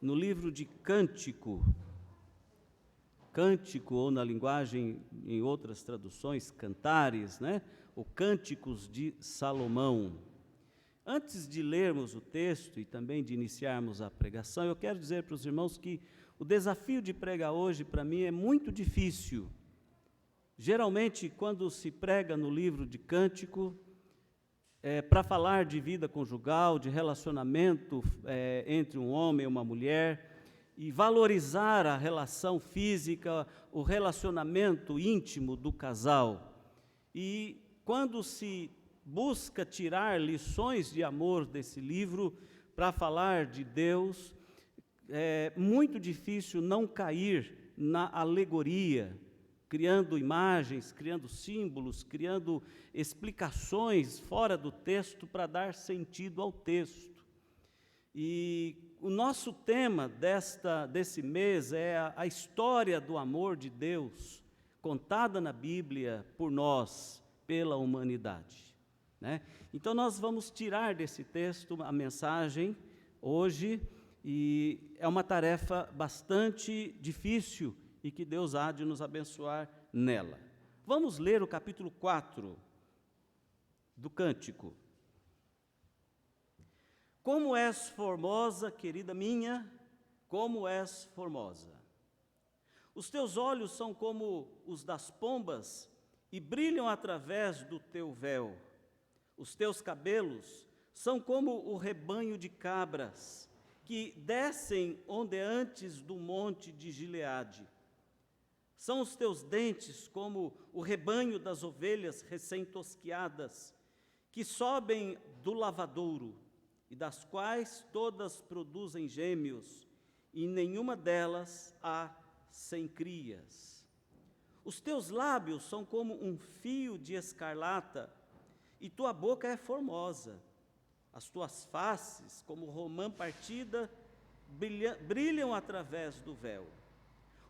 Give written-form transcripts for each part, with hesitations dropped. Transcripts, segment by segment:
no livro de Cântico, ou na linguagem, em outras traduções, Cantares, né? O Cânticos de Salomão. Antes de lermos o texto e também de iniciarmos a pregação, eu quero dizer para os irmãos que o desafio de pregar hoje, para mim, é muito difícil. Geralmente, quando se prega no livro de Cântico, para falar de vida conjugal, de relacionamento entre um homem e uma mulher, e valorizar a relação física, o relacionamento íntimo do casal. E quando se busca tirar lições de amor desse livro para falar de Deus, é muito difícil não cair na alegoria, criando imagens, criando símbolos, criando explicações fora do texto para dar sentido ao texto. E o nosso tema desse mês é a história do amor de Deus, contada na Bíblia por nós, pela humanidade, né? Então nós vamos tirar desse texto a mensagem hoje, e é uma tarefa bastante difícil e que Deus há de nos abençoar nela. Vamos ler o capítulo 4 do Cântico. Como és formosa, querida minha, como és formosa. Os teus olhos são como os das pombas e brilham através do teu véu. Os teus cabelos são como o rebanho de cabras que descem ondeantes do monte de Gileade. São os teus dentes como o rebanho das ovelhas recém-tosquiadas que sobem do lavadouro, e das quais todas produzem gêmeos, e nenhuma delas há sem crias. Os teus lábios são como um fio de escarlata, e tua boca é formosa. As tuas faces, como romã partida, brilham através do véu.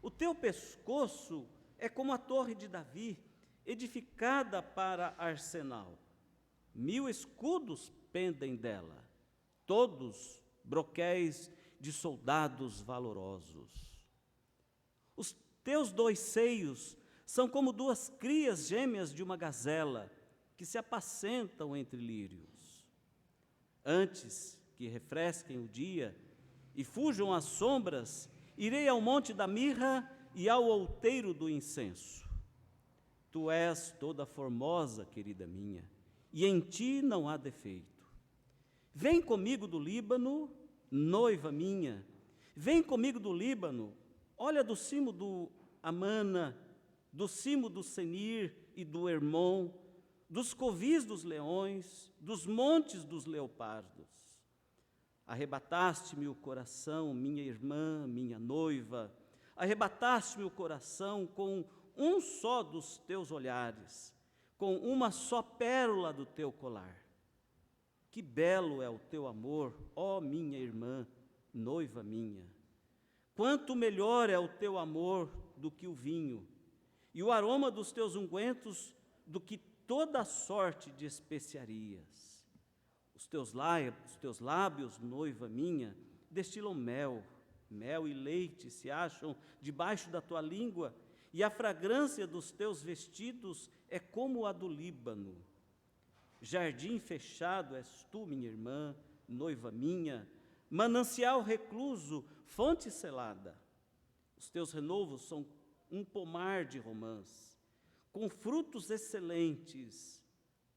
O teu pescoço é como a torre de Davi, edificada para arsenal. 1000 escudos pendem dela, todos broquéis de soldados valorosos. Os teus 2 seios são como 2 crias gêmeas de uma gazela, que se apacentam entre lírios. Antes que refresquem o dia e fujam as sombras, irei ao monte da mirra e ao outeiro do incenso. Tu és toda formosa, querida minha, e em ti não há defeito. Vem comigo do Líbano, noiva minha, vem comigo do Líbano, olha do cimo do Amana, do cimo do Senir e do Hermon, dos covis dos leões, dos montes dos leopardos. Arrebataste-me o coração, minha irmã, minha noiva, arrebataste-me o coração com um só dos teus olhares, com uma só pérola do teu colar. Que belo é o teu amor, ó minha irmã, noiva minha. Quanto melhor é o teu amor do que o vinho, e o aroma dos teus ungüentos do que toda a sorte de especiarias. Os teus lábios, noiva minha, destilam mel e leite se acham debaixo da tua língua, e a fragrância dos teus vestidos é como a do Líbano. Jardim fechado és tu, minha irmã, noiva minha, manancial recluso, fonte selada. Os teus renovos são um pomar de romãs, com frutos excelentes,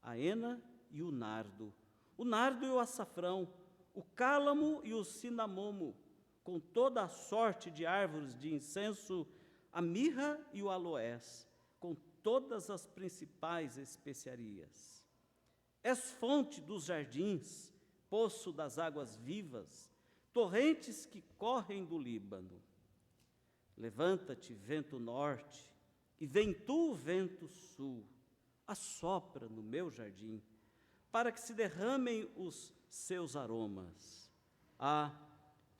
a hena e o nardo e o açafrão, o cálamo e o cinamomo, com toda a sorte de árvores de incenso, a mirra e o aloés, com todas as principais especiarias. És fonte dos jardins, poço das águas vivas, torrentes que correm do Líbano. Levanta-te, vento norte, e vem tu, vento sul, assopra no meu jardim, para que se derramem os seus aromas.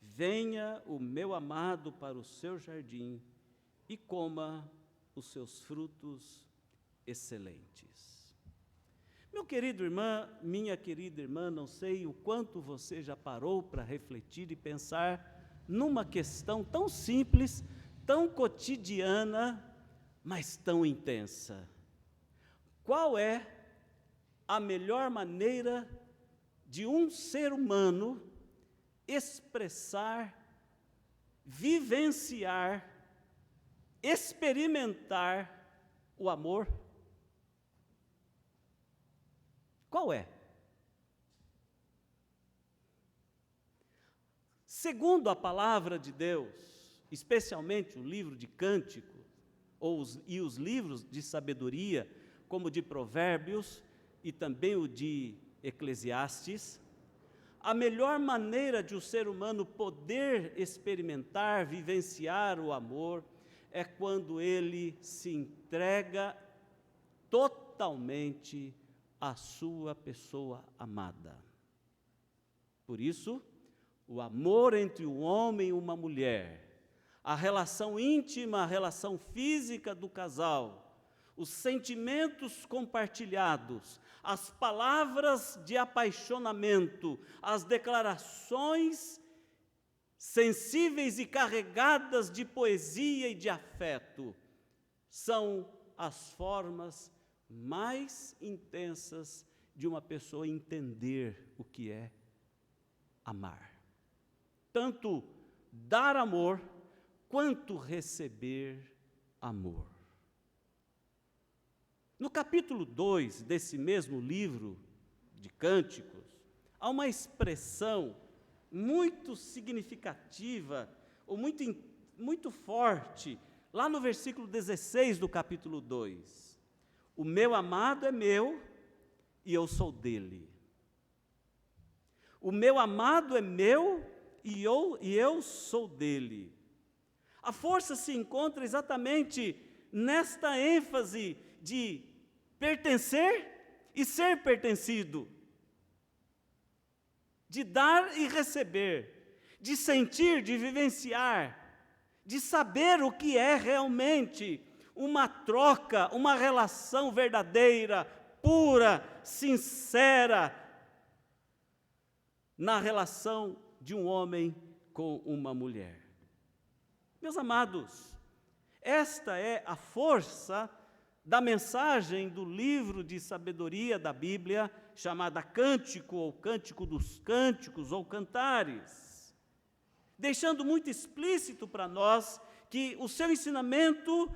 Venha o meu amado para o seu jardim e coma os seus frutos excelentes. Meu querido irmã, minha querida irmã, não sei o quanto você já parou para refletir e pensar numa questão tão simples, tão cotidiana, mas tão intensa. Qual é a melhor maneira de um ser humano expressar, vivenciar, experimentar o amor? Qual é? Segundo a palavra de Deus, especialmente o livro de Cânticos, e os livros de sabedoria, como de Provérbios e também o de Eclesiastes, a melhor maneira de o ser humano poder experimentar, vivenciar o amor, é quando ele se entrega totalmente à sua pessoa amada. Por isso, o amor entre um homem e uma mulher, a relação íntima, a relação física do casal, os sentimentos compartilhados, as palavras de apaixonamento, as declarações sensíveis e carregadas de poesia e de afeto, são as formas mais intensas de uma pessoa entender o que é amar. Tanto dar amor, quanto receber amor. No capítulo 2 desse mesmo livro de Cânticos, há uma expressão muito significativa, ou muito forte, lá no versículo 16 do capítulo 2. O meu amado é meu e eu sou dele. O meu amado é meu e eu sou dele. A força se encontra exatamente nesta ênfase de pertencer e ser pertencido, de dar e receber, de sentir, de vivenciar, de saber o que é realmente uma troca, uma relação verdadeira, pura, sincera, na relação de um homem com uma mulher. Meus amados, esta é a força da mensagem do livro de sabedoria da Bíblia, chamada Cântico, ou Cântico dos Cânticos, ou Cantares, deixando muito explícito para nós que o seu ensinamento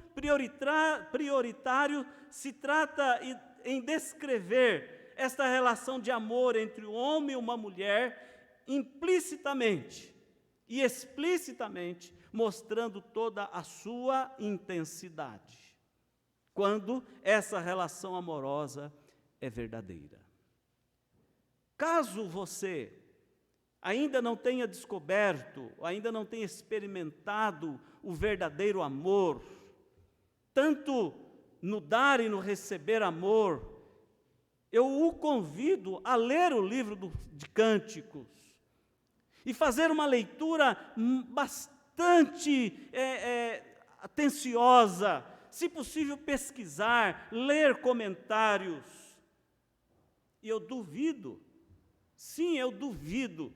prioritário se trata em descrever esta relação de amor entre um homem e uma mulher, implicitamente e explicitamente, mostrando toda a sua intensidade, quando essa relação amorosa é verdadeira. Caso você ainda não tenha descoberto, ainda não tenha experimentado o verdadeiro amor, tanto no dar e no receber amor, eu o convido a ler o livro de Cânticos e fazer uma leitura bastante atenciosa, se possível pesquisar, ler comentários. E eu duvido, sim, eu duvido,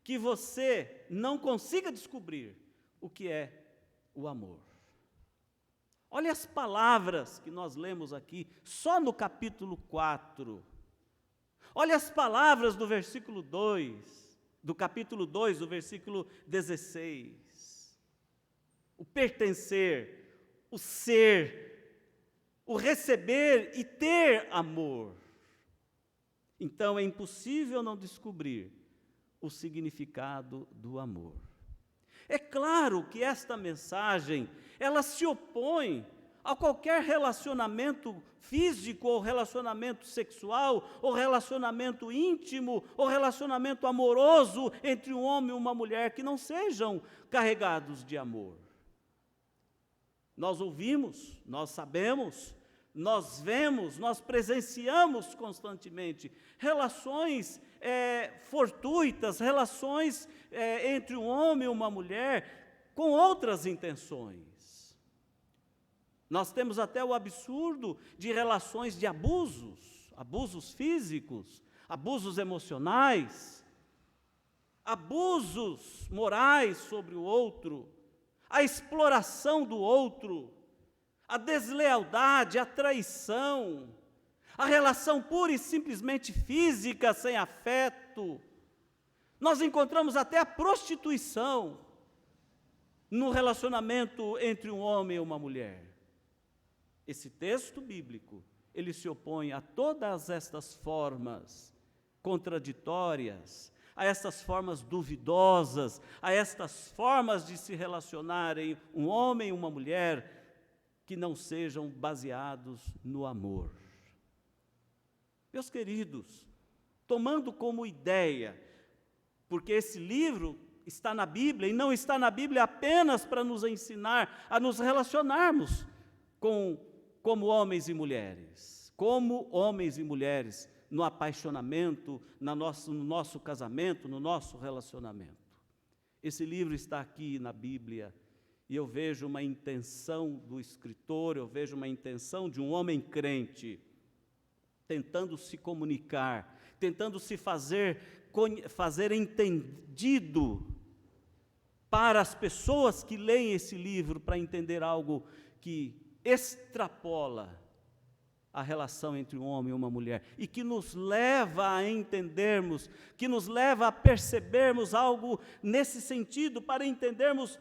que você não consiga descobrir o que é o amor. Olha as palavras que nós lemos aqui, só no capítulo 4. Olha as palavras do versículo 2, do capítulo 2, do versículo 16. O pertencer, o ser, o receber e ter amor. Então é impossível não descobrir o significado do amor. É claro que esta mensagem, ela se opõe a qualquer relacionamento físico, ou relacionamento sexual, ou relacionamento íntimo, ou relacionamento amoroso entre um homem e uma mulher que não sejam carregados de amor. Nós ouvimos, nós sabemos, nós vemos, nós presenciamos constantemente relações fortuitas, relações entre um homem e uma mulher com outras intenções. Nós temos até o absurdo de relações de abusos físicos, abusos emocionais. abusos morais sobre o outro, a exploração do outro, a deslealdade, a traição, a relação pura e simplesmente física, sem afeto. Nós encontramos até a prostituição no relacionamento entre um homem e uma mulher. Esse texto bíblico, ele se opõe a todas estas formas contraditórias, a estas formas duvidosas, a estas formas de se relacionarem um homem e uma mulher que não sejam baseados no amor. Meus queridos, tomando como ideia, porque esse livro está na Bíblia, e não está na Bíblia apenas para nos ensinar a nos relacionarmos como homens e mulheres, no apaixonamento, no nosso casamento, no nosso relacionamento. Esse livro está aqui na Bíblia, e eu vejo uma intenção do escritor, eu vejo uma intenção de um homem crente, tentando se comunicar, tentando se fazer entendido para as pessoas que leem esse livro, para entender algo que extrapola a relação entre um homem e uma mulher, e que nos leva a entendermos, que nos leva a percebermos algo nesse sentido, para entendermos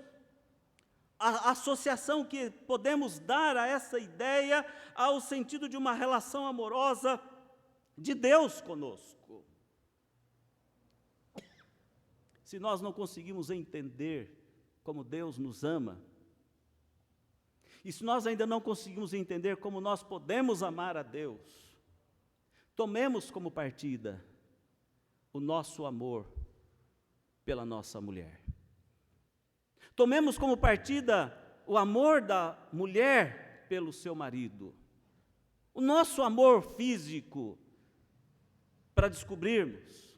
a associação que podemos dar a essa ideia ao sentido de uma relação amorosa de Deus conosco. Se nós não conseguimos entender como Deus nos ama, e se nós ainda não conseguimos entender como nós podemos amar a Deus, tomemos como partida o nosso amor pela nossa mulher. Tomemos como partida o amor da mulher pelo seu marido. O nosso amor físico, para descobrirmos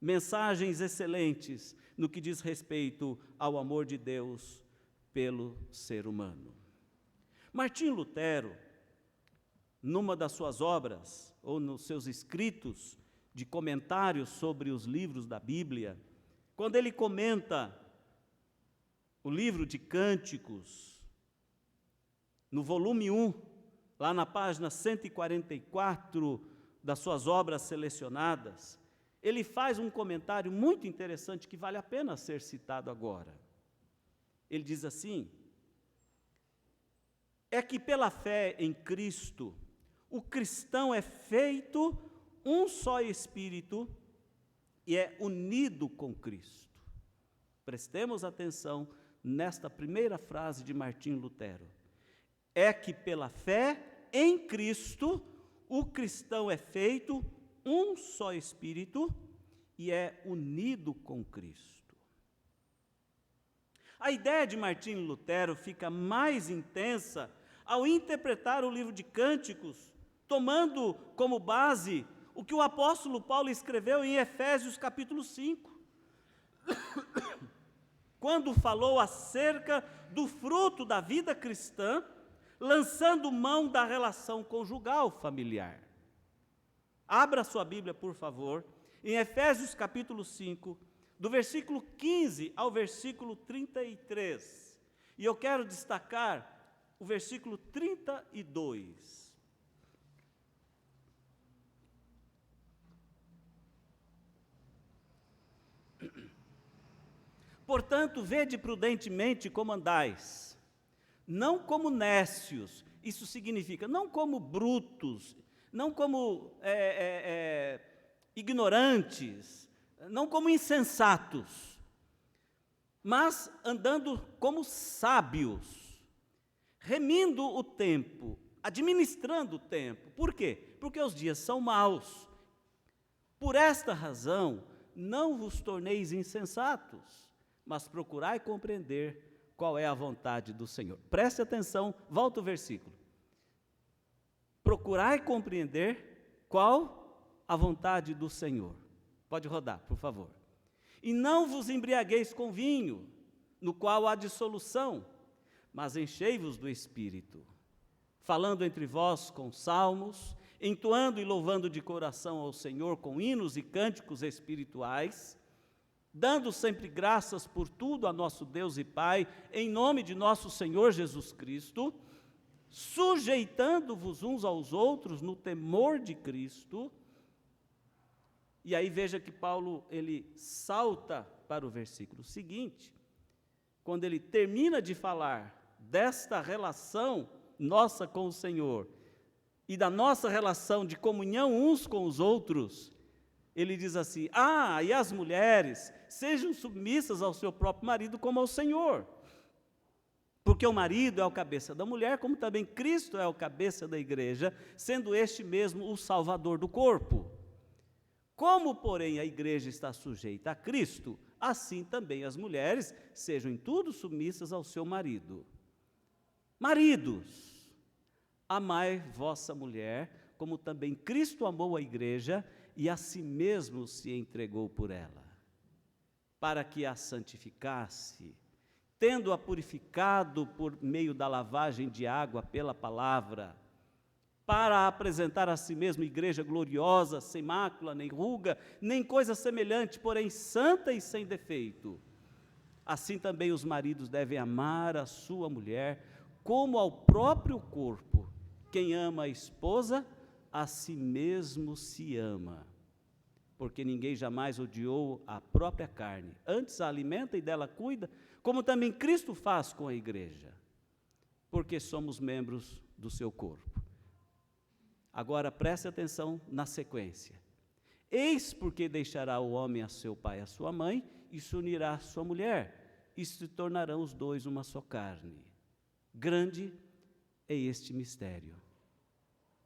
mensagens excelentes no que diz respeito ao amor de Deus pelo ser humano. Martim Lutero, numa das suas obras, ou nos seus escritos de comentários sobre os livros da Bíblia, quando ele comenta o livro de Cânticos, no volume 1, lá na página 144 das suas obras selecionadas, ele faz um comentário muito interessante que vale a pena ser citado agora. Ele diz assim: é que pela fé em Cristo, o cristão é feito um só espírito e é unido com Cristo. Prestemos atenção nesta primeira frase de Martim Lutero. É que pela fé em Cristo, o cristão é feito um só espírito e é unido com Cristo. A ideia de Martim Lutero fica mais intensa ao interpretar o livro de Cânticos, tomando como base o que o apóstolo Paulo escreveu em Efésios capítulo 5, quando falou acerca do fruto da vida cristã, lançando mão da relação conjugal familiar. Abra sua Bíblia, por favor, em Efésios capítulo 5, do versículo 15 ao versículo 33. E eu quero destacar o versículo 32. Portanto, vede prudentemente como andais, não como nécios, isso significa, não como brutos, não como ignorantes, não como insensatos, mas andando como sábios, remindo o tempo, administrando o tempo. Por quê? Porque os dias são maus. Por esta razão, não vos torneis insensatos, mas procurai compreender qual é a vontade do Senhor. Preste atenção, volta o versículo. Procurai compreender qual a vontade do Senhor. Pode rodar, por favor. E não vos embriagueis com vinho, no qual há dissolução, mas enchei-vos do Espírito, falando entre vós com salmos, entoando e louvando de coração ao Senhor com hinos e cânticos espirituais, dando sempre graças por tudo a nosso Deus e Pai, em nome de nosso Senhor Jesus Cristo, sujeitando-vos uns aos outros no temor de Cristo. E aí veja que Paulo, ele salta para o versículo seguinte, quando ele termina de falar desta relação nossa com o Senhor e da nossa relação de comunhão uns com os outros, ele diz assim: e as mulheres sejam submissas ao seu próprio marido como ao Senhor. Porque o marido é o cabeça da mulher, como também Cristo é o cabeça da igreja, sendo este mesmo o salvador do corpo. Como, porém, a igreja está sujeita a Cristo, assim também as mulheres sejam em tudo submissas ao seu marido. Maridos, amai vossa mulher, como também Cristo amou a igreja e a si mesmo se entregou por ela, para que a santificasse, tendo-a purificado por meio da lavagem de água pela palavra, para apresentar a si mesmo igreja gloriosa, sem mácula, nem ruga, nem coisa semelhante, porém santa e sem defeito. Assim também os maridos devem amar a sua mulher como ao próprio corpo. Quem ama a esposa, a si mesmo se ama. Porque ninguém jamais odiou a própria carne, antes a alimenta e dela cuida, como também Cristo faz com a igreja, porque somos membros do seu corpo. Agora preste atenção na sequência. Eis porque deixará o homem a seu pai e a sua mãe, e se unirá à sua mulher, e se tornarão os dois uma só carne. Grande é este mistério.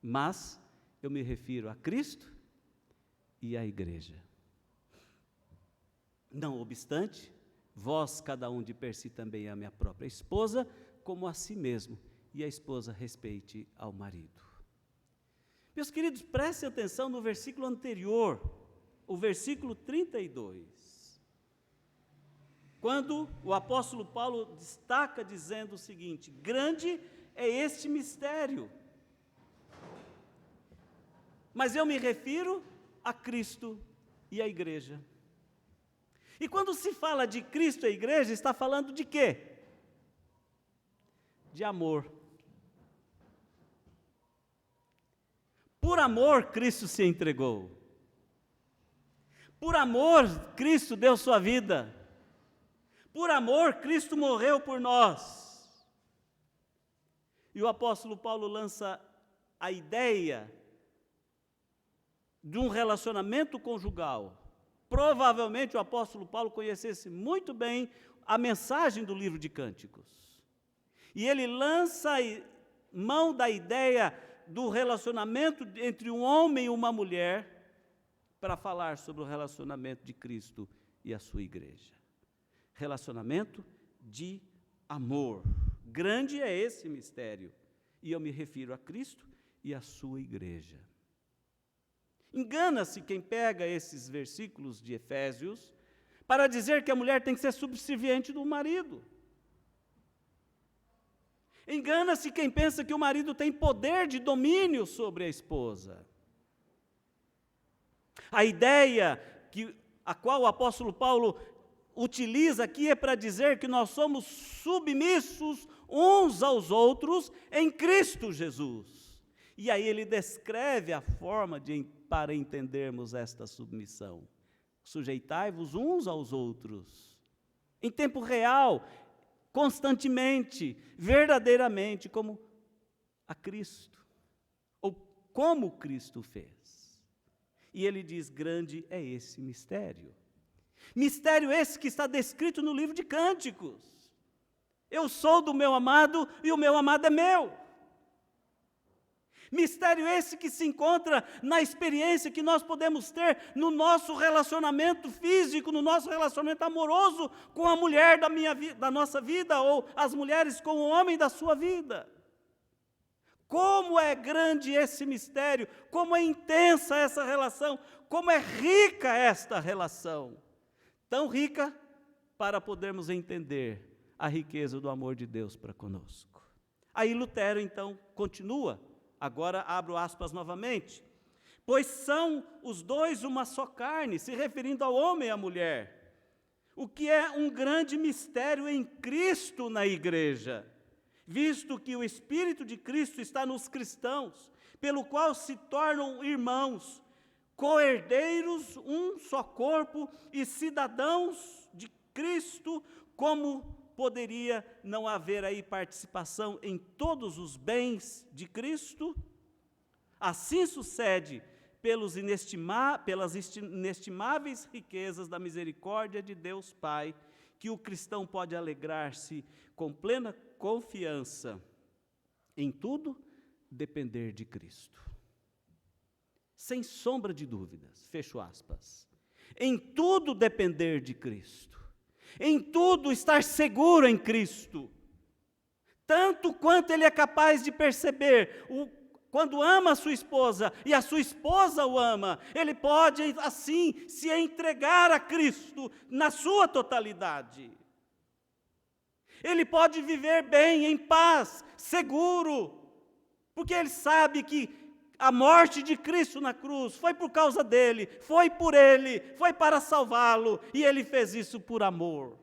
Mas eu me refiro a Cristo e à igreja. Não obstante, vós, cada um de per si, também ame a própria esposa, como a si mesmo, e a esposa respeite ao marido. Meus queridos, prestem atenção no versículo anterior, o versículo 32. Quando o apóstolo Paulo destaca dizendo o seguinte: grande é este mistério. Mas eu me refiro a Cristo e à igreja. E quando se fala de Cristo e a igreja, está falando de quê? De amor. Por amor, Cristo se entregou. Por amor, Cristo deu sua vida. Por amor, Cristo morreu por nós. E o apóstolo Paulo lança a ideia de um relacionamento conjugal. Provavelmente o apóstolo Paulo conhecesse muito bem a mensagem do livro de Cânticos. E ele lança mão da ideia do relacionamento entre um homem e uma mulher para falar sobre o relacionamento de Cristo e a sua igreja. Relacionamento de amor. Grande é esse mistério. E eu me refiro a Cristo e a sua igreja. Engana-se quem pega esses versículos de Efésios para dizer que a mulher tem que ser subserviente do marido. Engana-se quem pensa que o marido tem poder de domínio sobre a esposa. A ideia a qual o apóstolo Paulo utiliza aqui é para dizer que nós somos submissos uns aos outros em Cristo Jesus. E aí ele descreve a forma para entendermos esta submissão. Sujeitai-vos uns aos outros, em tempo real, constantemente, verdadeiramente, como a Cristo, ou como Cristo fez. E ele diz: grande é esse mistério. Mistério esse que está descrito no livro de Cânticos. Eu sou do meu amado e o meu amado é meu. Mistério esse que se encontra na experiência que nós podemos ter no nosso relacionamento físico, no nosso relacionamento amoroso com a mulher da nossa vida, ou as mulheres com o homem da sua vida. Como é grande esse mistério, como é intensa essa relação, como é rica esta relação. Tão rica para podermos entender a riqueza do amor de Deus para conosco. Aí Lutero então continua. Agora abro aspas novamente. Pois são os dois uma só carne, se referindo ao homem e à mulher. o que é um grande mistério em Cristo na igreja, visto que o Espírito de Cristo está nos cristãos, pelo qual se tornam irmãos, co-herdeiros, um só corpo e cidadãos de Cristo. Como poderia não haver aí participação em todos os bens de Cristo? Assim sucede pelas inestimáveis riquezas da misericórdia de Deus Pai, que o cristão pode alegrar-se com plena confiança, em tudo depender de Cristo. Sem sombra de dúvidas, fecho aspas. Em tudo depender de Cristo. Em tudo estar seguro em Cristo. Tanto quanto ele é capaz de perceber, quando ama a sua esposa e a sua esposa o ama, ele pode assim se entregar a Cristo na sua totalidade. Ele pode viver bem, em paz, seguro, porque ele sabe que a morte de Cristo na cruz foi por causa dele, foi por ele, foi para salvá-lo, e ele fez isso por amor.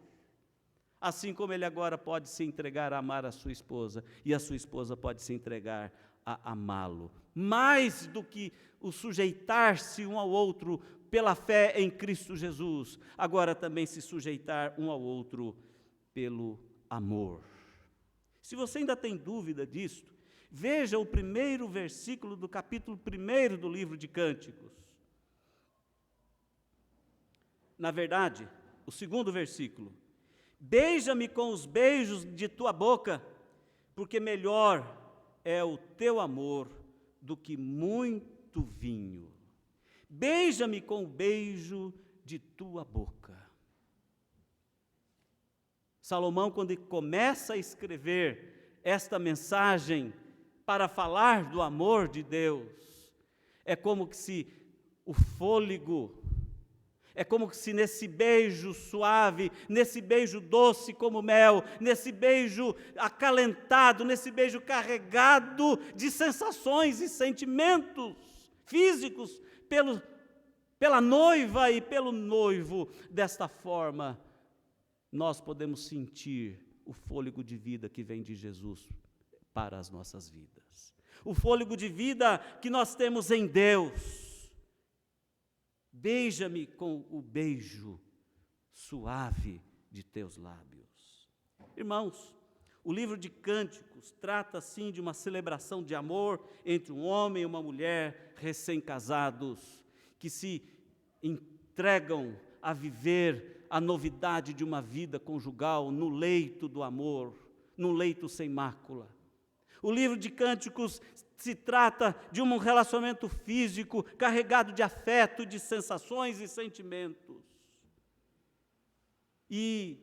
Assim como ele agora pode se entregar a amar a sua esposa, e a sua esposa pode se entregar a amá-lo. Mais do que o sujeitar-se um ao outro pela fé em Cristo Jesus, agora também se sujeitar um ao outro pelo amor. Se você ainda tem dúvida disto, veja o primeiro versículo do capítulo 1 do livro de Cânticos. Na verdade, o segundo versículo: beija-me com os beijos de tua boca, porque melhor é o teu amor do que muito vinho. Beija-me com o beijo de tua boca. Salomão, quando ele começa a escrever esta mensagem para falar do amor de Deus, é como se o fôlego, é como se nesse beijo suave, nesse beijo doce como mel, nesse beijo acalentado, nesse beijo carregado de sensações e sentimentos físicos pela noiva e pelo noivo, desta forma, nós podemos sentir o fôlego de vida que vem de Jesus para as nossas vidas. O fôlego de vida que nós temos em Deus. Beija-me com o beijo suave de teus lábios. Irmãos, o livro de Cânticos trata assim de uma celebração de amor entre um homem e uma mulher recém-casados, que se entregam a viver a novidade de uma vida conjugal no leito do amor, no leito sem mácula. O livro de Cânticos se trata de um relacionamento físico carregado de afeto, de sensações e sentimentos. E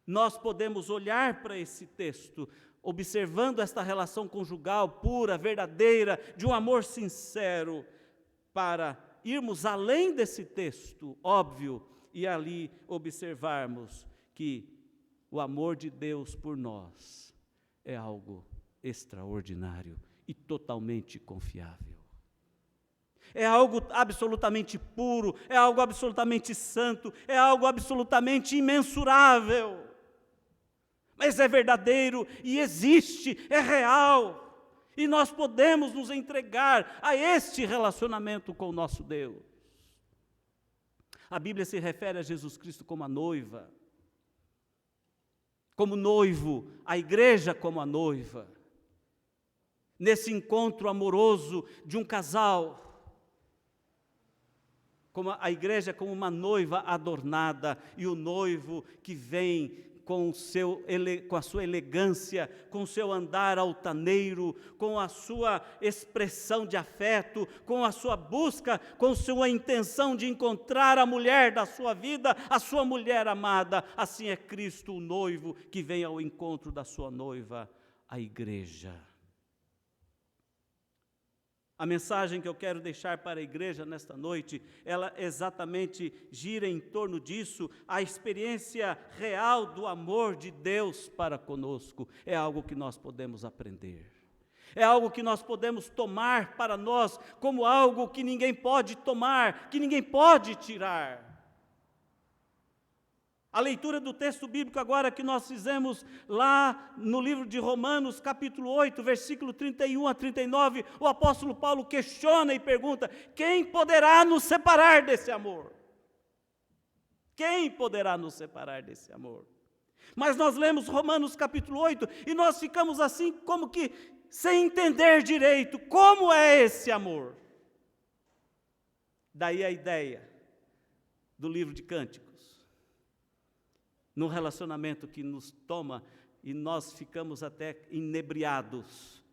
nós podemos olhar para esse texto, observando esta relação conjugal pura, verdadeira, de um amor sincero, para irmos além desse texto, óbvio, e ali observarmos que o amor de Deus por nós é algo extraordinário e totalmente confiável. É algo absolutamente puro, é algo absolutamente santo, é algo absolutamente imensurável. Mas é verdadeiro e existe, é real. E nós podemos nos entregar a este relacionamento com o nosso Deus. A Bíblia se refere a Jesus Cristo como a noiva, como noivo, a igreja como a noiva. Nesse encontro amoroso de um casal, como a igreja como uma noiva adornada, e o noivo que vem com a sua elegância, com o seu andar altaneiro, com a sua expressão de afeto, com a sua busca, com sua intenção de encontrar a mulher da sua vida, a sua mulher amada. Assim é Cristo, o noivo, que vem ao encontro da sua noiva, a igreja. A mensagem que eu quero deixar para a igreja nesta noite, ela exatamente gira em torno disso. A experiência real do amor de Deus para conosco é algo que nós podemos aprender. É algo que nós podemos tomar para nós como algo que ninguém pode tomar, que ninguém pode tirar. A leitura do texto bíblico agora que nós fizemos lá no livro de Romanos, capítulo 8, versículo 31 a 39, o apóstolo Paulo questiona e pergunta: quem poderá nos separar desse amor? Quem poderá nos separar desse amor? Mas nós lemos Romanos capítulo 8 e nós ficamos assim como que sem entender direito como é esse amor. Daí a ideia do livro de Cânticos. Num relacionamento que nos toma e nós ficamos até inebriados,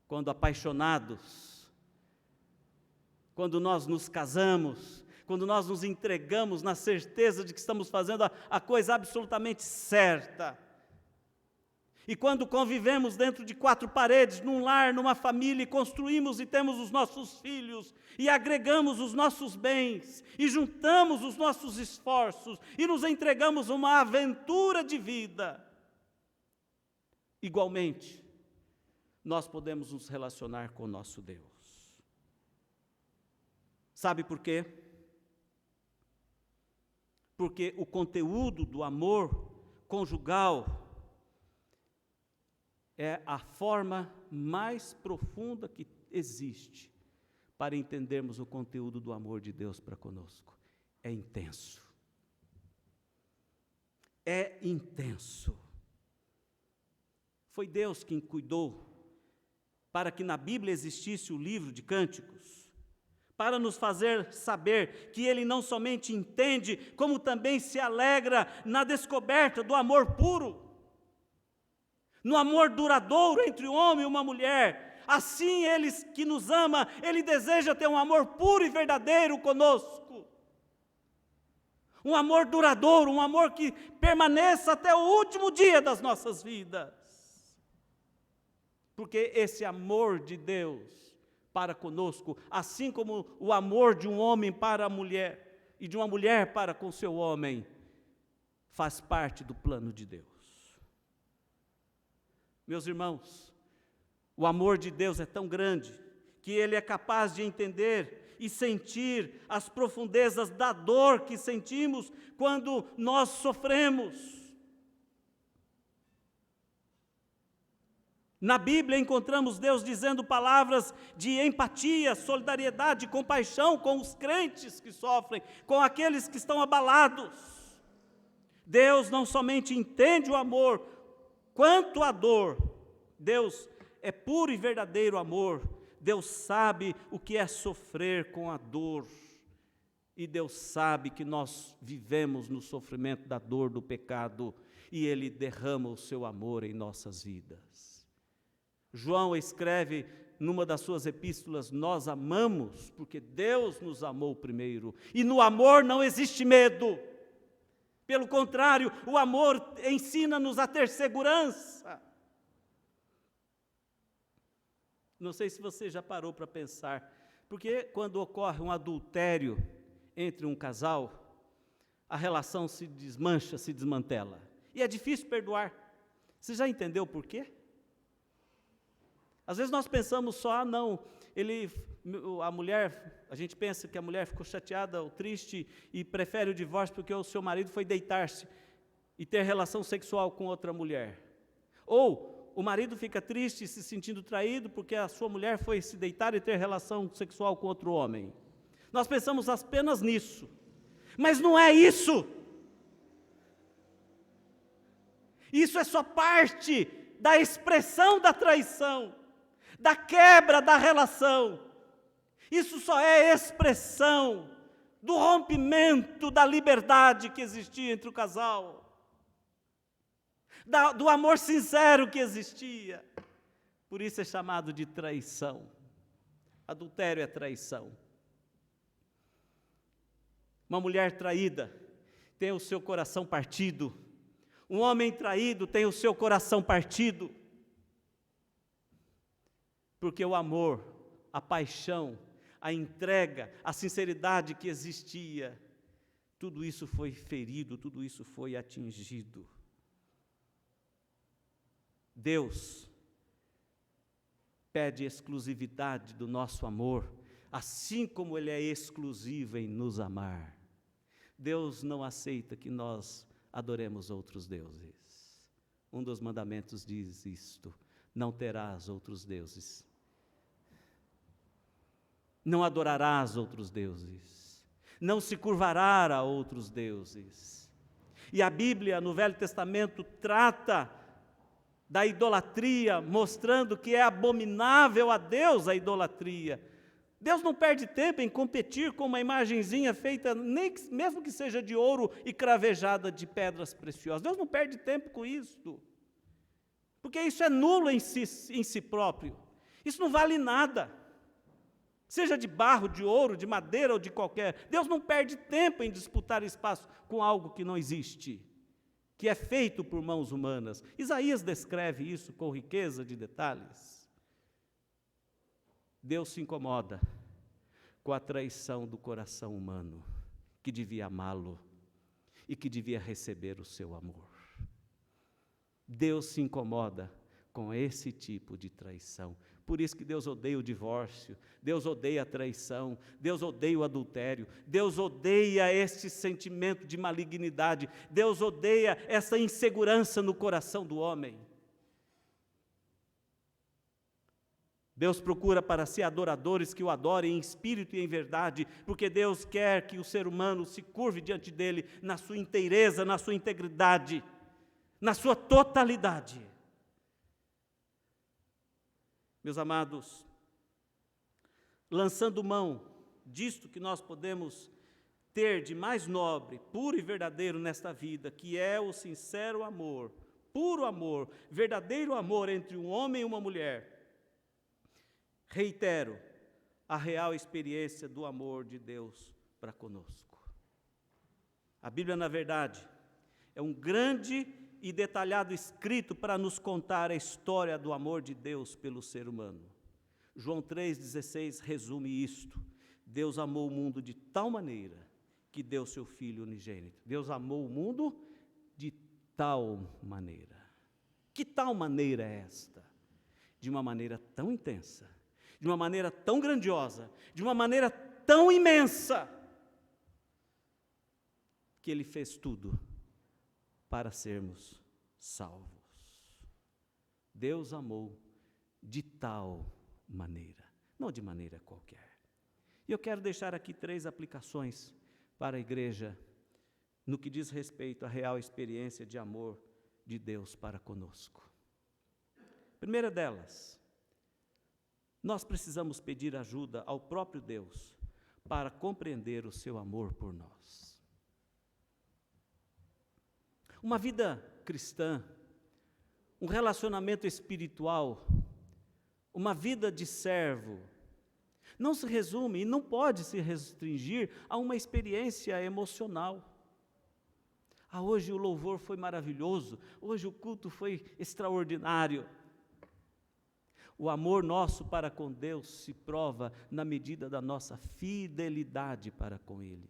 quando apaixonados, quando nós nos casamos, quando nós nos entregamos na certeza de que estamos fazendo a coisa absolutamente certa. E quando convivemos dentro de quatro paredes, num lar, numa família, e construímos e temos os nossos filhos, e agregamos os nossos bens, e juntamos os nossos esforços, e nos entregamos uma aventura de vida. Igualmente, nós podemos nos relacionar com o nosso Deus. Sabe por quê? Porque o conteúdo do amor conjugal é a forma mais profunda que existe para entendermos o conteúdo do amor de Deus para conosco. É intenso. É intenso. Foi Deus quem cuidou para que na Bíblia existisse o livro de Cânticos, para nos fazer saber que Ele não somente entende, como também se alegra na descoberta do amor puro, no amor duradouro entre um homem e uma mulher. Assim, Ele que nos ama, Ele deseja ter um amor puro e verdadeiro conosco. Um amor duradouro, um amor que permaneça até o último dia das nossas vidas. Porque esse amor de Deus para conosco, assim como o amor de um homem para a mulher, e de uma mulher para com seu homem, faz parte do plano de Deus. Meus irmãos, o amor de Deus é tão grande que Ele é capaz de entender e sentir as profundezas da dor que sentimos quando nós sofremos. Na Bíblia encontramos Deus dizendo palavras de empatia, solidariedade, compaixão com os crentes que sofrem, com aqueles que estão abalados. Deus não somente entende o amor, quanto a dor. Deus é puro e verdadeiro amor. Deus sabe o que é sofrer com a dor. E Deus sabe que nós vivemos no sofrimento da dor do pecado. E Ele derrama o seu amor em nossas vidas. João escreve numa das suas epístolas: nós amamos porque Deus nos amou primeiro. E no amor não existe medo. Pelo contrário, o amor ensina-nos a ter segurança. Não sei se você já parou para pensar, porque quando ocorre um adultério entre um casal, a relação se desmancha, se desmantela. E é difícil perdoar. Você já entendeu por quê? Às vezes nós pensamos só, a gente pensa que a mulher ficou chateada ou triste e prefere o divórcio porque o seu marido foi deitar-se e ter relação sexual com outra mulher. Ou o marido fica triste, se sentindo traído, porque a sua mulher foi se deitar e ter relação sexual com outro homem. Nós pensamos apenas nisso. Mas não é isso. Isso é só parte da expressão da traição, da quebra da relação. Isso só é expressão do rompimento da liberdade que existia entre o casal. Do amor sincero que existia. Por isso é chamado de traição. Adultério é traição. Uma mulher traída tem o seu coração partido. Um homem traído tem o seu coração partido. Porque o amor, a paixão, a entrega, a sinceridade que existia, tudo isso foi ferido, tudo isso foi atingido. Deus pede exclusividade do nosso amor, assim como Ele é exclusivo em nos amar. Deus não aceita que nós adoremos outros deuses. Um dos mandamentos diz isto: não terás outros deuses. Não adorarás outros deuses. Não se curvará a outros deuses. E a Bíblia, no Velho Testamento, trata da idolatria, mostrando que é abominável a Deus a idolatria. Deus não perde tempo em competir com uma imagenzinha feita, mesmo que seja de ouro e cravejada de pedras preciosas. Deus não perde tempo com isso, porque isso é nulo em si próprio. Isso não vale nada, seja de barro, de ouro, de madeira ou de qualquer. Deus não perde tempo em disputar espaço com algo que não existe, que é feito por mãos humanas. Isaías descreve isso com riqueza de detalhes. Deus se incomoda com a traição do coração humano, que devia amá-lo e que devia receber o seu amor. Deus se incomoda com esse tipo de traição. Por isso que Deus odeia o divórcio, Deus odeia a traição, Deus odeia o adultério, Deus odeia este sentimento de malignidade, Deus odeia essa insegurança no coração do homem. Deus procura para si adoradores que o adorem em espírito e em verdade, porque Deus quer que o ser humano se curve diante dele na sua inteireza, na sua integridade, na sua totalidade. Meus amados, lançando mão disto que nós podemos ter de mais nobre, puro e verdadeiro nesta vida, que é o sincero amor, puro amor, verdadeiro amor entre um homem e uma mulher, reitero a real experiência do amor de Deus para conosco. A Bíblia, na verdade, é um grande e detalhado escrito para nos contar a história do amor de Deus pelo ser humano. João 3,16 resume isto: Deus amou o mundo de tal maneira que deu seu Filho unigênito. Deus amou o mundo de tal maneira. Que tal maneira é esta? De uma maneira tão intensa, de uma maneira tão grandiosa, de uma maneira tão imensa, que Ele fez tudo para sermos salvos. Deus amou de tal maneira, não de maneira qualquer. E eu quero deixar aqui 3 aplicações para a igreja, no que diz respeito à real experiência de amor de Deus para conosco. Primeira delas, nós precisamos pedir ajuda ao próprio Deus para compreender o seu amor por nós. Uma vida cristã, um relacionamento espiritual, uma vida de servo, não se resume e não pode se restringir a uma experiência emocional. Hoje o louvor foi maravilhoso, hoje o culto foi extraordinário. O amor nosso para com Deus se prova na medida da nossa fidelidade para com Ele,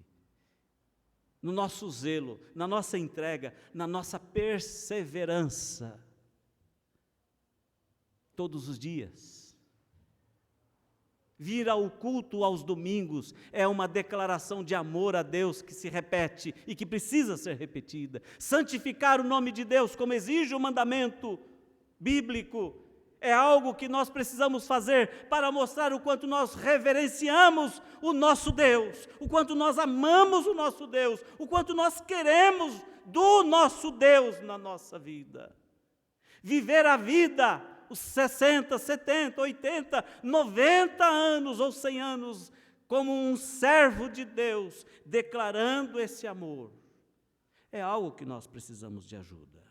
no nosso zelo, na nossa entrega, na nossa perseverança, todos os dias. Vir ao culto aos domingos é uma declaração de amor a Deus que se repete e que precisa ser repetida. Santificar o nome de Deus, como exige o mandamento bíblico, é algo que nós precisamos fazer para mostrar o quanto nós reverenciamos o nosso Deus, o quanto nós amamos o nosso Deus, o quanto nós queremos do nosso Deus na nossa vida. Viver a vida, os 60, 70, 80, 90 anos ou 100 anos, como um servo de Deus, declarando esse amor, é algo que nós precisamos de ajuda.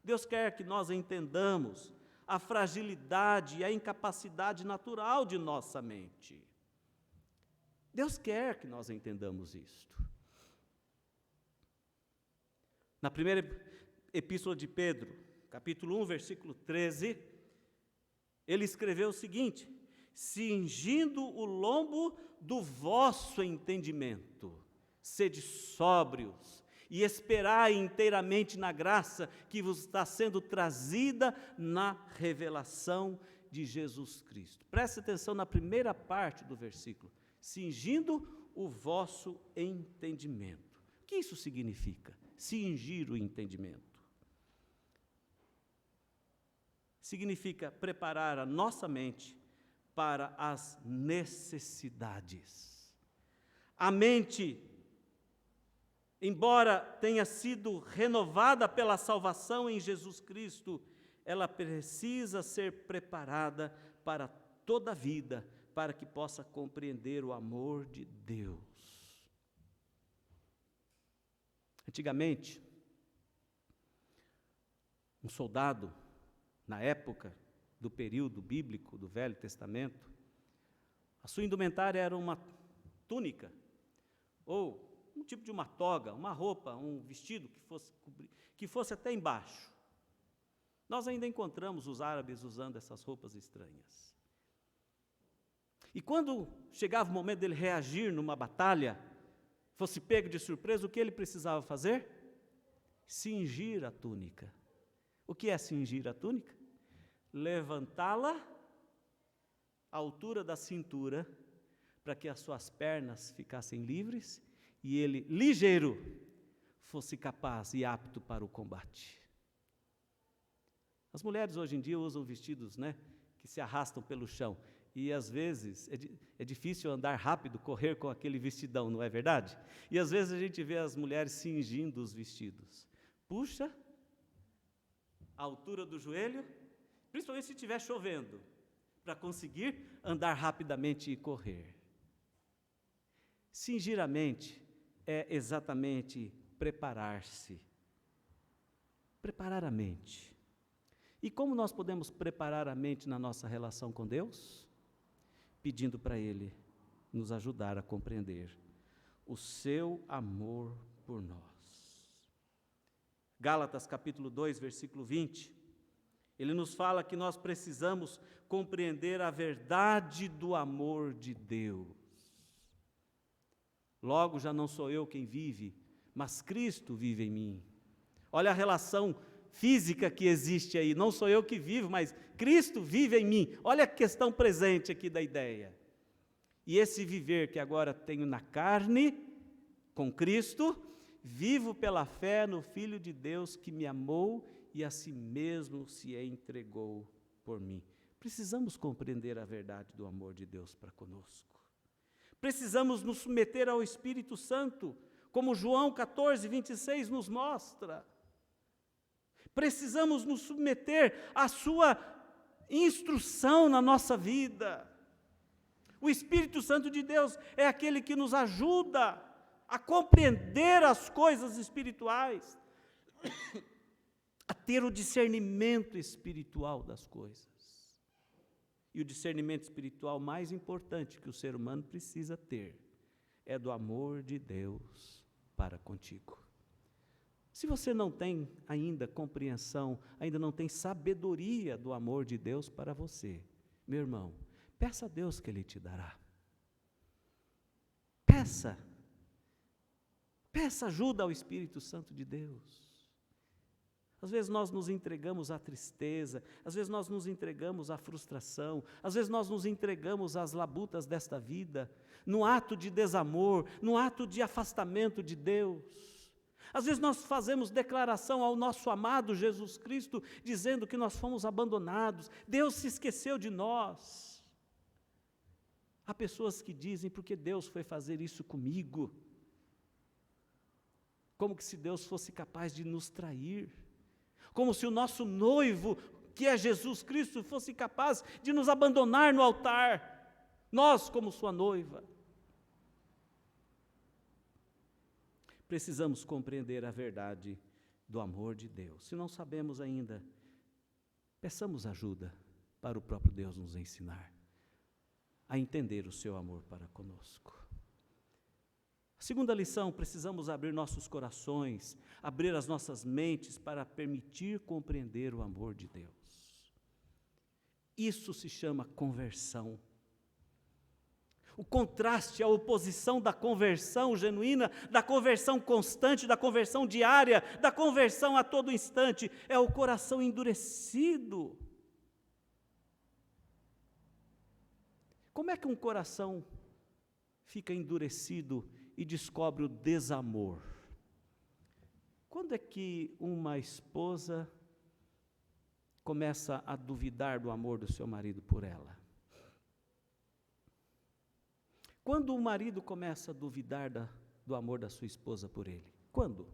Deus quer que nós entendamos a fragilidade e a incapacidade natural de nossa mente. Deus quer que nós entendamos isto. Na primeira epístola de Pedro, capítulo 1, versículo 13, ele escreveu o seguinte: cingindo o lombo do vosso entendimento, sede sóbrios, e esperai inteiramente na graça que vos está sendo trazida na revelação de Jesus Cristo. Preste atenção na primeira parte do versículo: cingindo o vosso entendimento. O que isso significa? Cingir o entendimento. Significa preparar a nossa mente para as necessidades. A mente, embora tenha sido renovada pela salvação em Jesus Cristo, ela precisa ser preparada para toda a vida, para que possa compreender o amor de Deus. Antigamente, um soldado, na época do período bíblico do Velho Testamento, a sua indumentária era uma túnica, ou um tipo de uma toga, uma roupa, um vestido que fosse até embaixo. Nós ainda encontramos os árabes usando essas roupas estranhas. E quando chegava o momento dele reagir numa batalha, fosse pego de surpresa, o que ele precisava fazer? Cingir a túnica. O que é cingir a túnica? Levantá-la à altura da cintura, para que as suas pernas ficassem livres e ele, ligeiro, fosse capaz e apto para o combate. As mulheres hoje em dia usam vestidos, que se arrastam pelo chão. E às vezes é difícil andar rápido, correr com aquele vestidão, não é verdade? E às vezes a gente vê as mulheres cingindo os vestidos. Puxa a altura do joelho, principalmente se estiver chovendo, para conseguir andar rapidamente e correr. Cingir a mente é exatamente preparar-se. Preparar a mente. E como nós podemos preparar a mente na nossa relação com Deus? Pedindo para Ele nos ajudar a compreender o seu amor por nós. Gálatas capítulo 2, versículo 20, ele nos fala que nós precisamos compreender a verdade do amor de Deus. Logo já não sou eu quem vive, mas Cristo vive em mim. Olha a relação física que existe aí, não sou eu que vivo, mas Cristo vive em mim. Olha a questão presente aqui da ideia. E esse viver que agora tenho na carne, com Cristo, vivo pela fé no Filho de Deus que me amou e a si mesmo se entregou por mim. Precisamos compreender a verdade do amor de Deus para conosco. Precisamos nos submeter ao Espírito Santo, como João 14, 26 nos mostra. Precisamos nos submeter à sua instrução na nossa vida. O Espírito Santo de Deus é aquele que nos ajuda a compreender as coisas espirituais, a ter o discernimento espiritual das coisas. E o discernimento espiritual mais importante que o ser humano precisa ter é do amor de Deus para contigo. Se você não tem ainda compreensão, ainda não tem sabedoria do amor de Deus para você, meu irmão, peça a Deus que Ele te dará. Peça ajuda ao Espírito Santo de Deus. Às vezes nós nos entregamos à tristeza, às vezes nós nos entregamos à frustração, às vezes nós nos entregamos às labutas desta vida, num ato de desamor, num ato de afastamento de Deus. Às vezes nós fazemos declaração ao nosso amado Jesus Cristo, dizendo que nós fomos abandonados, Deus se esqueceu de nós. Há pessoas que dizem, porque Deus foi fazer isso comigo? Como que se Deus fosse capaz de nos trair? Como se o nosso noivo, que é Jesus Cristo, fosse capaz de nos abandonar no altar, nós como sua noiva. Precisamos compreender a verdade do amor de Deus. Se não sabemos ainda, peçamos ajuda para o próprio Deus nos ensinar a entender o seu amor para conosco. A segunda lição, precisamos abrir nossos corações, abrir as nossas mentes para permitir compreender o amor de Deus. Isso se chama conversão. O contraste, a oposição da conversão genuína, da conversão constante, da conversão diária, da conversão a todo instante, é o coração endurecido. Como é que um coração fica endurecido e descobre o desamor? Quando é que uma esposa começa a duvidar do amor do seu marido por ela? Quando o marido começa a duvidar do amor da sua esposa por ele? Quando?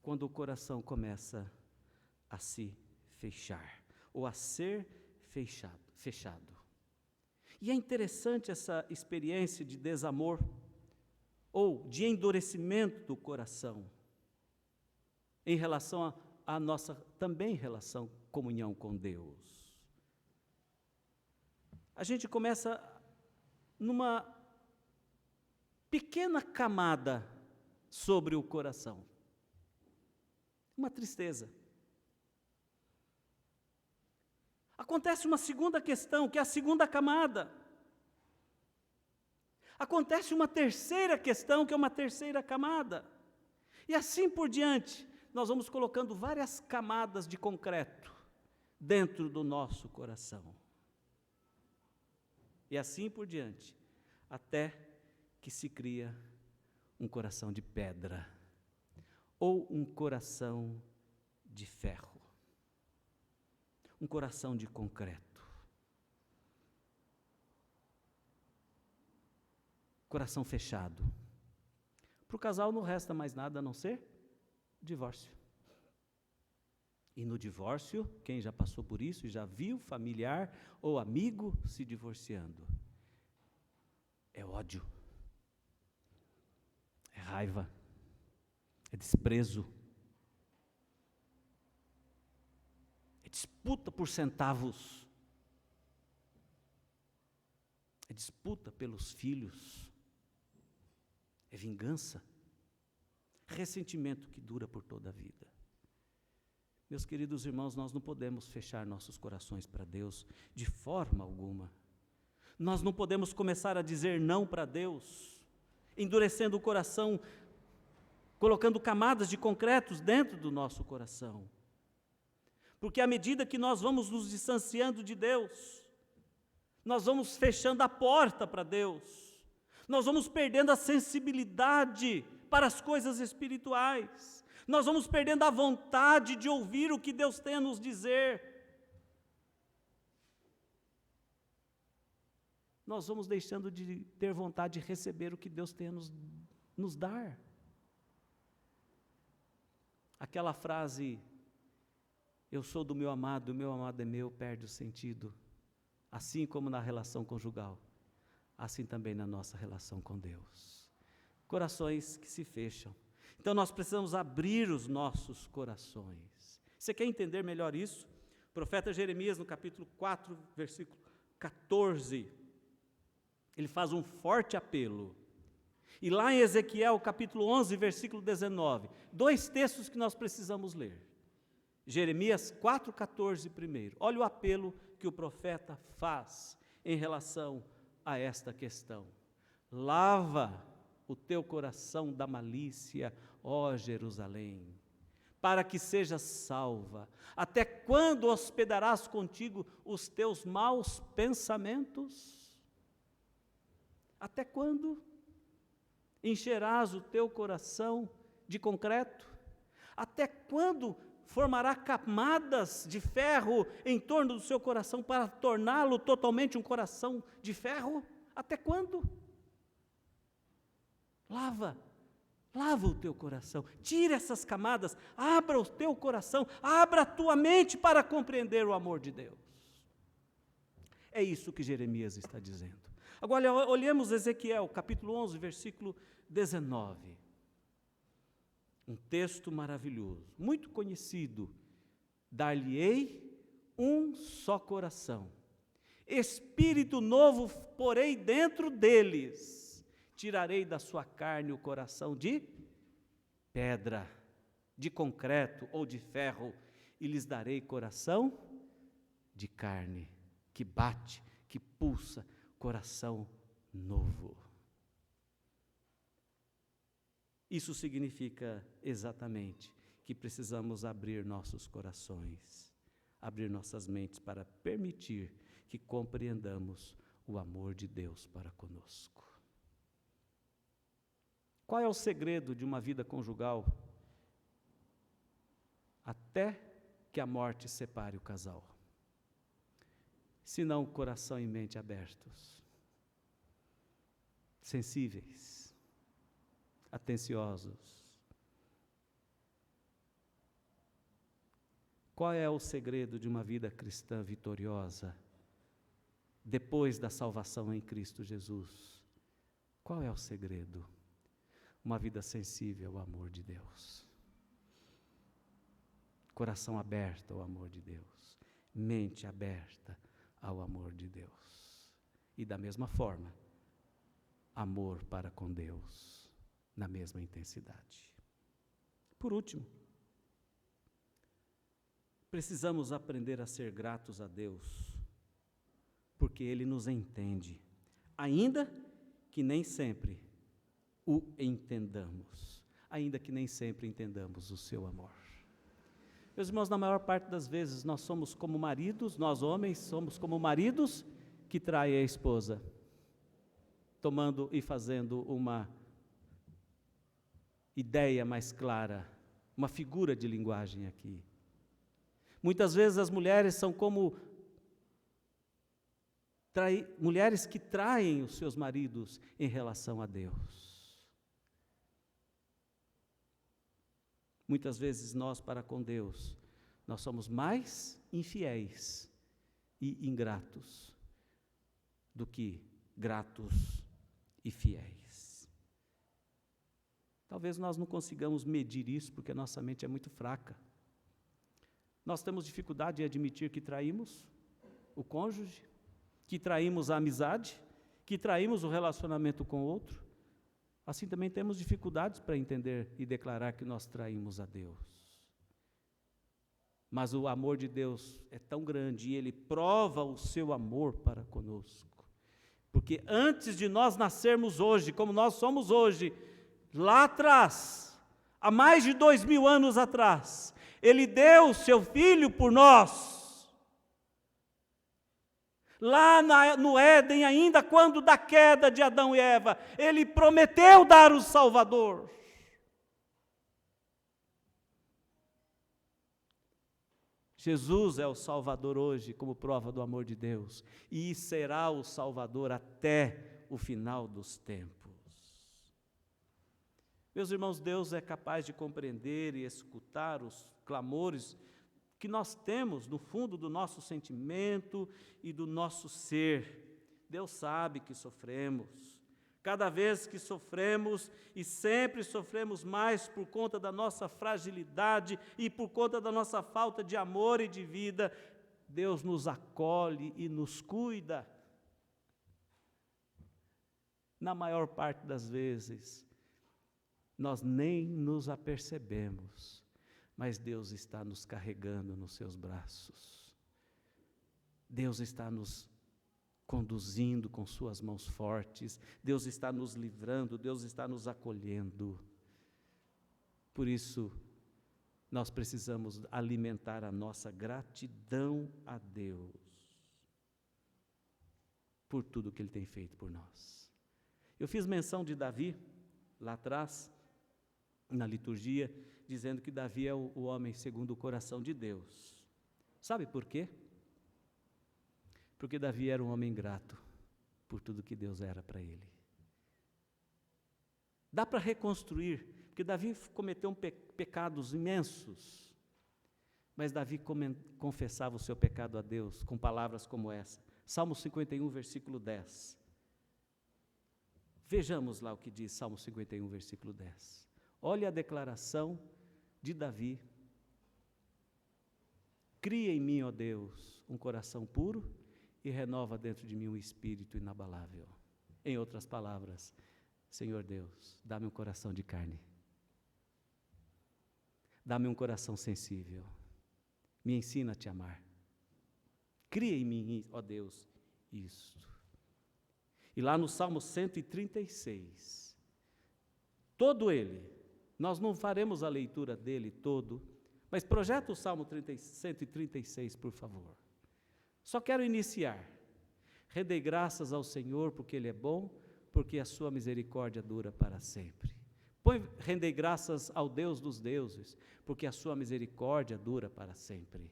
Quando o coração começa a se fechar, ou a ser fechado. E é interessante essa experiência de desamor, ou de endurecimento do coração, em relação à nossa também relação, comunhão com Deus. A gente começa numa pequena camada sobre o coração. Uma tristeza. Acontece uma segunda questão, que é a segunda camada. Acontece uma terceira questão, que é uma terceira camada. E assim por diante, nós vamos colocando várias camadas de concreto dentro do nosso coração. E assim por diante, até que se cria um coração de pedra, ou um coração de ferro. Um coração de concreto. Coração fechado. Para o casal não resta mais nada a não ser divórcio. E no divórcio, quem já passou por isso e já viu familiar ou amigo se divorciando? É ódio. É raiva. É desprezo. Disputa por centavos, é disputa pelos filhos, é vingança, ressentimento que dura por toda a vida. Meus queridos irmãos, nós não podemos fechar nossos corações para Deus de forma alguma. Nós não podemos começar a dizer não para Deus, endurecendo o coração, colocando camadas de concretos dentro do nosso coração. Porque à medida que nós vamos nos distanciando de Deus, nós vamos fechando a porta para Deus, nós vamos perdendo a sensibilidade para as coisas espirituais, nós vamos perdendo a vontade de ouvir o que Deus tem a nos dizer. Nós vamos deixando de ter vontade de receber o que Deus tem a nos dar. Aquela frase, eu sou do meu amado é meu, perde o sentido. Assim como na relação conjugal, assim também na nossa relação com Deus. Corações que se fecham. Então nós precisamos abrir os nossos corações. Você quer entender melhor isso? O profeta Jeremias, no capítulo 4, versículo 14, ele faz um forte apelo. E lá em Ezequiel, capítulo 11, versículo 19, 2 textos que nós precisamos ler. Jeremias 4,14 primeiro. Olha o apelo que o profeta faz em relação a esta questão. Lava o teu coração da malícia, ó Jerusalém, para que sejas salva. Até quando hospedarás contigo os teus maus pensamentos? Até quando encherás o teu coração de concreto? Até quando formará camadas de ferro em torno do seu coração para torná-lo totalmente um coração de ferro? Até quando? Lava o teu coração, tira essas camadas, abra o teu coração, abra a tua mente para compreender o amor de Deus. É isso que Jeremias está dizendo. Agora olhemos Ezequiel, capítulo 11, versículo 19. Um texto maravilhoso, muito conhecido. Dar-lhe-ei um só coração, espírito novo porei dentro deles, tirarei da sua carne o coração de pedra, de concreto ou de ferro, e lhes darei coração de carne, que bate, que pulsa, coração novo. Isso significa exatamente que precisamos abrir nossos corações, abrir nossas mentes para permitir que compreendamos o amor de Deus para conosco. Qual é o segredo de uma vida conjugal até que a morte separe o casal? Se não coração e mente abertos, sensíveis, atenciosos. Qual é o segredo de uma vida cristã vitoriosa depois da salvação em Cristo Jesus? Qual é o segredo? Uma vida sensível ao amor de Deus. Coração aberto ao amor de Deus. Mente aberta ao amor de Deus. E da mesma forma, amor para com Deus, na mesma intensidade. Por último, precisamos aprender a ser gratos a Deus, porque Ele nos entende, ainda que nem sempre o entendamos, ainda que nem sempre entendamos o seu amor. Meus irmãos, na maior parte das vezes nós somos como maridos, nós homens somos como maridos que traem a esposa, tomando e fazendo uma ideia mais clara, uma figura de linguagem aqui. Muitas vezes as mulheres são como mulheres que traem os seus maridos em relação a Deus. Muitas vezes nós, para com Deus, nós somos mais infiéis e ingratos do que gratos e fiéis. Talvez nós não consigamos medir isso, porque a nossa mente é muito fraca. Nós temos dificuldade em admitir que traímos o cônjuge, que traímos a amizade, que traímos o relacionamento com o outro. Assim também temos dificuldades para entender e declarar que nós traímos a Deus. Mas o amor de Deus é tão grande e Ele prova o seu amor para conosco. Porque antes de nós nascermos hoje, como nós somos hoje, lá atrás, há mais de 2000 anos atrás, Ele deu o seu Filho por nós. Lá no Éden, ainda quando da queda de Adão e Eva, Ele prometeu dar o Salvador. Jesus é o Salvador hoje, como prova do amor de Deus, e será o Salvador até o final dos tempos. Meus irmãos, Deus é capaz de compreender e escutar os clamores que nós temos no fundo do nosso sentimento e do nosso ser. Deus sabe que sofremos. Cada vez que sofremos, e sempre sofremos mais por conta da nossa fragilidade e por conta da nossa falta de amor e de vida, Deus nos acolhe e nos cuida. Na maior parte das vezes, nós nem nos apercebemos, mas Deus está nos carregando nos seus braços. Deus está nos conduzindo com suas mãos fortes. Deus está nos livrando, Deus está nos acolhendo. Por isso, nós precisamos alimentar a nossa gratidão a Deus por tudo que Ele tem feito por nós. Eu fiz menção de Davi, lá atrás, na liturgia, dizendo que Davi é o homem segundo o coração de Deus. Sabe por quê? Porque Davi era um homem grato por tudo que Deus era para ele. Dá para reconstruir, porque Davi cometeu pecados imensos, mas Davi confessava o seu pecado a Deus com palavras como essa. Salmo 51, versículo 10. Vejamos lá o que diz Salmo 51, versículo 10. Olha a declaração de Davi. Cria em mim, ó Deus, um coração puro e renova dentro de mim um espírito inabalável. Em outras palavras, Senhor Deus, dá-me um coração de carne. Dá-me um coração sensível. Me ensina a te amar. Cria em mim, ó Deus, isto. E lá no Salmo 136, todo ele, nós não faremos a leitura dele todo, mas projeta o Salmo 136, por favor. Só quero iniciar. Rendei graças ao Senhor, porque Ele é bom, porque a sua misericórdia dura para sempre. Rendei graças ao Deus dos deuses, porque a sua misericórdia dura para sempre.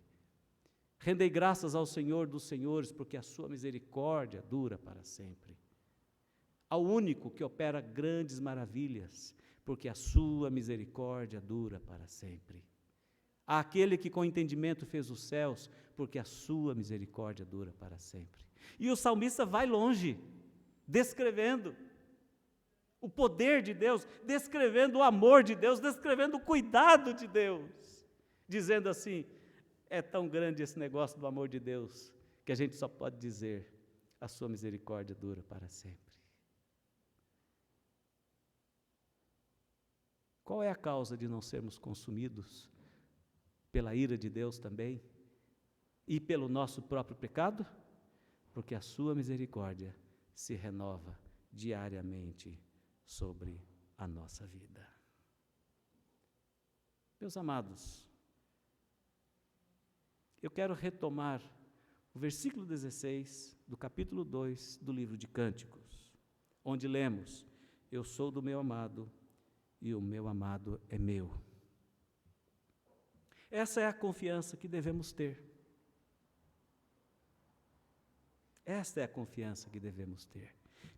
Rendei graças ao Senhor dos senhores, porque a sua misericórdia dura para sempre. Ao único que opera grandes maravilhas, porque a sua misericórdia dura para sempre. Àquele que com entendimento fez os céus, porque a sua misericórdia dura para sempre. E o salmista vai longe, descrevendo o poder de Deus, descrevendo o amor de Deus, descrevendo o cuidado de Deus, dizendo assim: é tão grande esse negócio do amor de Deus, que a gente só pode dizer: a sua misericórdia dura para sempre. Qual é a causa de não sermos consumidos pela ira de Deus também, e pelo nosso próprio pecado? Porque a sua misericórdia se renova diariamente sobre a nossa vida. Meus amados, eu quero retomar o versículo 16 do capítulo 2 do livro de Cânticos, onde lemos: eu sou do meu amado e o meu amado é meu. Essa é a confiança que devemos ter. Esta é a confiança que devemos ter.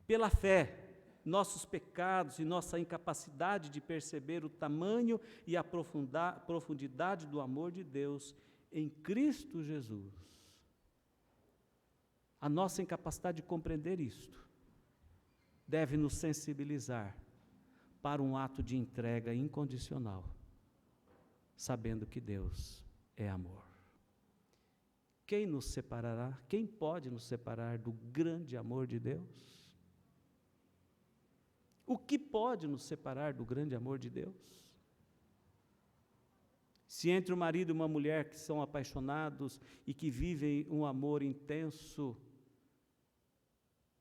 Pela fé, nossos pecados e nossa incapacidade de perceber o tamanho e a profundidade do amor de Deus em Cristo Jesus. A nossa incapacidade de compreender isto deve nos sensibilizar para um ato de entrega incondicional, sabendo que Deus é amor. Quem nos separará? Quem pode nos separar do grande amor de Deus? O que pode nos separar do grande amor de Deus? Se entre um marido e uma mulher que são apaixonados e que vivem um amor intenso,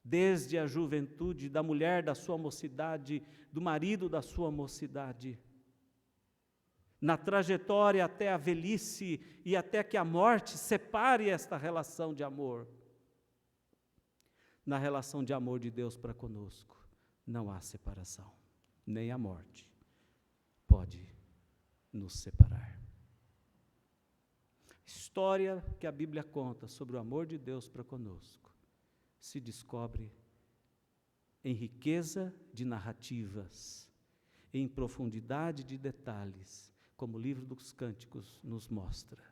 desde a juventude, da mulher da sua mocidade, do marido da sua mocidade, na trajetória até a velhice e até que a morte separe esta relação de amor. Na relação de amor de Deus para conosco, não há separação, nem a morte pode nos separar. História que a Bíblia conta sobre o amor de Deus para conosco se descobre em riqueza de narrativas, em profundidade de detalhes, como o livro dos Cânticos nos mostra.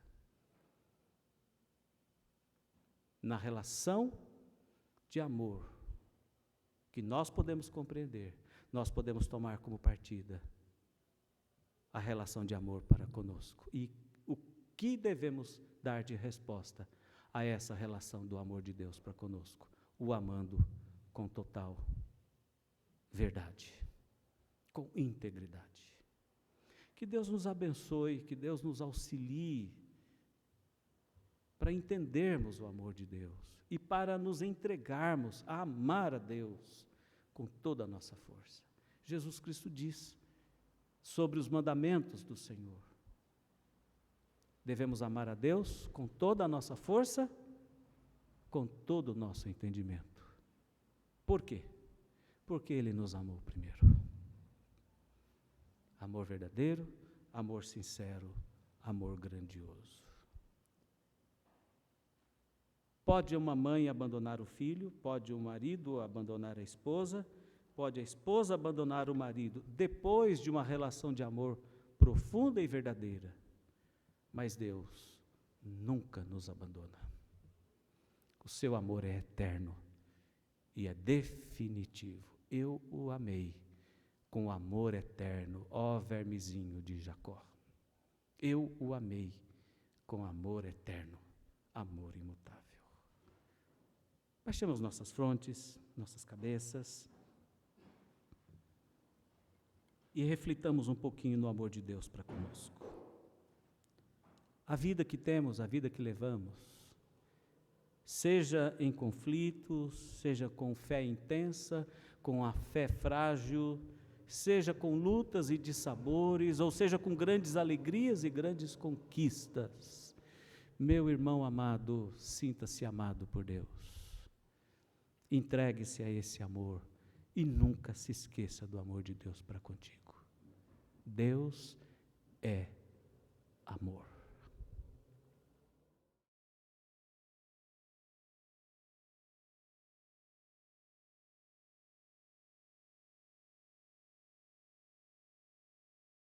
Na relação de amor que nós podemos compreender, nós podemos tomar como partida a relação de amor para conosco. E o que devemos dar de resposta a essa relação do amor de Deus para conosco? O amando com total verdade, com integridade. Que Deus nos abençoe, que Deus nos auxilie para entendermos o amor de Deus e para nos entregarmos a amar a Deus com toda a nossa força. Jesus Cristo diz sobre os mandamentos do Senhor: devemos amar a Deus com toda a nossa força, com todo o nosso entendimento. Por quê? Porque Ele nos amou primeiro. Amor verdadeiro, amor sincero, amor grandioso. Pode uma mãe abandonar o filho, pode o marido abandonar a esposa abandonar o marido, depois de uma relação de amor profunda e verdadeira. Mas Deus nunca nos abandona. O seu amor é eterno e é definitivo. Eu o amei com amor eterno, ó vermezinho de Jacó. Eu o amei com amor eterno, amor imutável. Baixemos nossas frontes, nossas cabeças e reflitamos um pouquinho no amor de Deus para conosco. A vida que temos, a vida que levamos, seja em conflitos, seja com fé intensa, com a fé frágil, seja com lutas e dissabores, ou seja com grandes alegrias e grandes conquistas. Meu irmão amado, sinta-se amado por Deus. Entregue-se a esse amor e nunca se esqueça do amor de Deus para contigo. Deus é